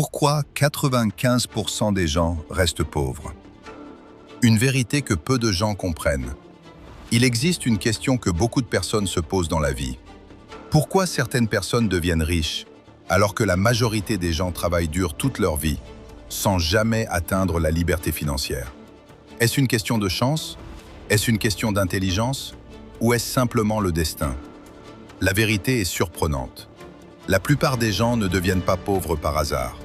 Pourquoi 95% des gens restent pauvres? Une vérité que peu de gens comprennent. Il existe une question que beaucoup de personnes se posent dans la vie. Pourquoi certaines personnes deviennent riches, alors que la majorité des gens travaillent dur toute leur vie, sans jamais atteindre la liberté financière? Est-ce une question de chance? Est-ce une question d'intelligence? Ou est-ce simplement le destin? La vérité est surprenante. La plupart des gens ne deviennent pas pauvres par hasard.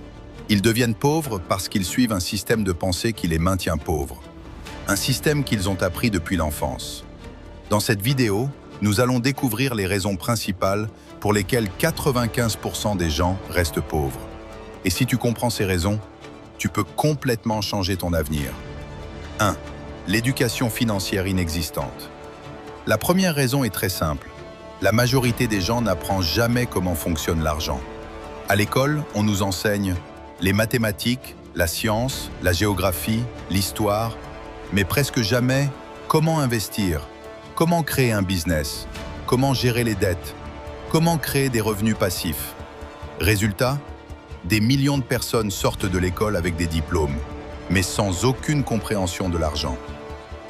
Ils deviennent pauvres parce qu'ils suivent un système de pensée qui les maintient pauvres. Un système qu'ils ont appris depuis l'enfance. Dans cette vidéo, nous allons découvrir les raisons principales pour lesquelles 95% des gens restent pauvres. Et si tu comprends ces raisons, tu peux complètement changer ton avenir. 1. L'éducation financière inexistante. La première raison est très simple. La majorité des gens n'apprend jamais comment fonctionne l'argent. À l'école, on nous enseigne les mathématiques, la science, la géographie, l'histoire, mais presque jamais comment investir, comment créer un business, comment gérer les dettes, comment créer des revenus passifs. Résultat, des millions de personnes sortent de l'école avec des diplômes, mais sans aucune compréhension de l'argent.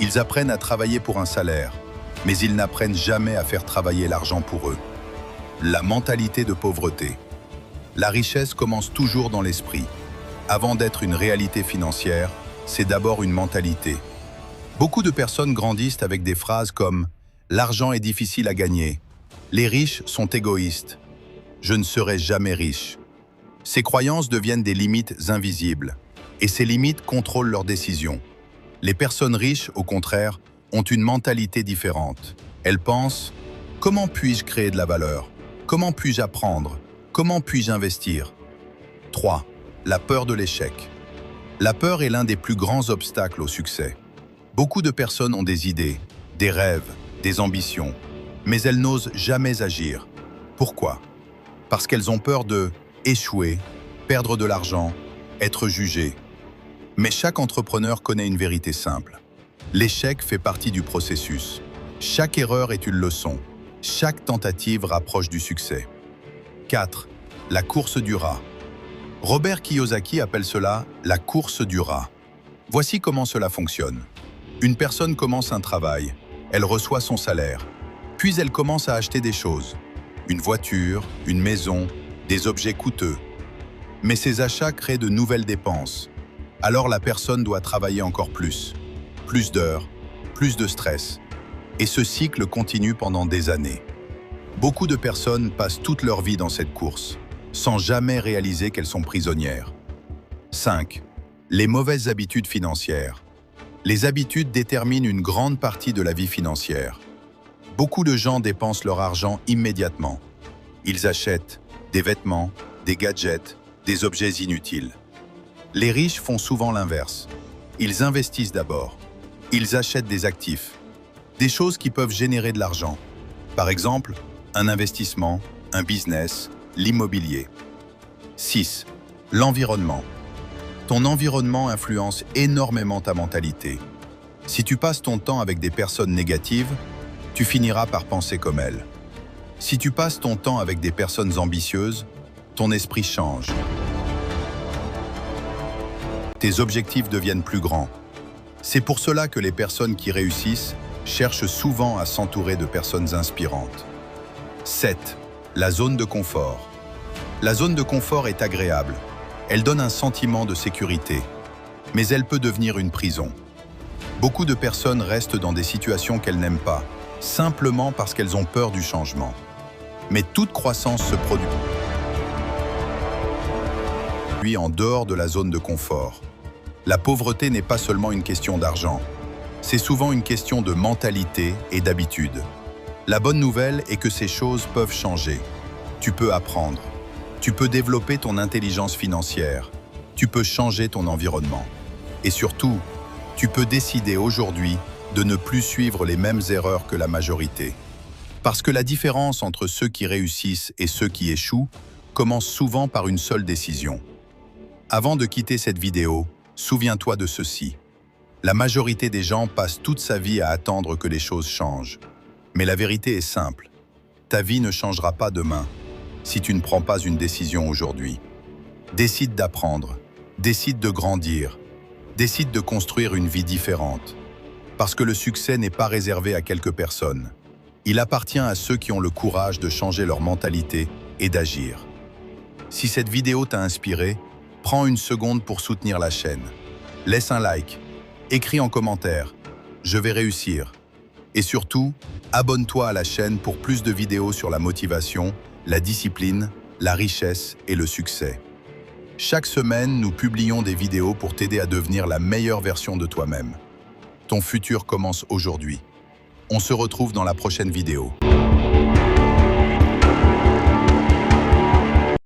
Ils apprennent à travailler pour un salaire, mais ils n'apprennent jamais à faire travailler l'argent pour eux. La mentalité de pauvreté. La richesse commence toujours dans l'esprit. Avant d'être une réalité financière, c'est d'abord une mentalité. Beaucoup de personnes grandissent avec des phrases comme « l'argent est difficile à gagner »,« les riches sont égoïstes »,« je ne serai jamais riche ». Ces croyances deviennent des limites invisibles, et ces limites contrôlent leurs décisions. Les personnes riches, au contraire, ont une mentalité différente. Elles pensent « comment puis-je créer de la valeur? Comment puis-je apprendre? Comment puis-je investir ?» 3. La peur de l'échec. La peur est l'un des plus grands obstacles au succès. Beaucoup de personnes ont des idées, des rêves, des ambitions, mais elles n'osent jamais agir. Pourquoi? Parce qu'elles ont peur de échouer, perdre de l'argent, être jugées. Mais chaque entrepreneur connaît une vérité simple. L'échec fait partie du processus. Chaque erreur est une leçon. Chaque tentative rapproche du succès. 4. La course du rat. Robert Kiyosaki appelle cela la course du rat. Voici comment cela fonctionne. Une personne commence un travail, elle reçoit son salaire, puis elle commence à acheter des choses. Une voiture, une maison, des objets coûteux. Mais ces achats créent de nouvelles dépenses. Alors la personne doit travailler encore plus d'heures, plus de stress. Et ce cycle continue pendant des années. Beaucoup de personnes passent toute leur vie dans cette course, sans jamais réaliser qu'elles sont prisonnières. 5. Les mauvaises habitudes financières. Les habitudes déterminent une grande partie de la vie financière. Beaucoup de gens dépensent leur argent immédiatement. Ils achètent des vêtements, des gadgets, des objets inutiles. Les riches font souvent l'inverse. Ils investissent d'abord. Ils achètent des actifs, des choses qui peuvent générer de l'argent. Par exemple, un investissement, un business, l'immobilier. 6. L'environnement. Ton environnement influence énormément ta mentalité. Si tu passes ton temps avec des personnes négatives, tu finiras par penser comme elles. Si tu passes ton temps avec des personnes ambitieuses, ton esprit change. Tes objectifs deviennent plus grands. C'est pour cela que les personnes qui réussissent cherchent souvent à s'entourer de personnes inspirantes. 7. La zone de confort. La zone de confort est agréable. Elle donne un sentiment de sécurité. Mais elle peut devenir une prison. Beaucoup de personnes restent dans des situations qu'elles n'aiment pas, simplement parce qu'elles ont peur du changement. Mais toute croissance se produit en dehors de la zone de confort. La pauvreté n'est pas seulement une question d'argent. C'est souvent une question de mentalité et d'habitude. La bonne nouvelle est que ces choses peuvent changer. Tu peux apprendre. Tu peux développer ton intelligence financière. Tu peux changer ton environnement. Et surtout, tu peux décider aujourd'hui de ne plus suivre les mêmes erreurs que la majorité. Parce que la différence entre ceux qui réussissent et ceux qui échouent commence souvent par une seule décision. Avant de quitter cette vidéo, souviens-toi de ceci. La majorité des gens passent toute sa vie à attendre que les choses changent. Mais la vérité est simple. Ta vie ne changera pas demain si tu ne prends pas une décision aujourd'hui. Décide d'apprendre, décide de grandir, décide de construire une vie différente. Parce que le succès n'est pas réservé à quelques personnes. Il appartient à ceux qui ont le courage de changer leur mentalité et d'agir. Si cette vidéo t'a inspiré, prends une seconde pour soutenir la chaîne. Laisse un like, écris en commentaire « Je vais réussir ». Et surtout, abonne-toi à la chaîne pour plus de vidéos sur la motivation, la discipline, la richesse et le succès. Chaque semaine, nous publions des vidéos pour t'aider à devenir la meilleure version de toi-même. Ton futur commence aujourd'hui. On se retrouve dans la prochaine vidéo.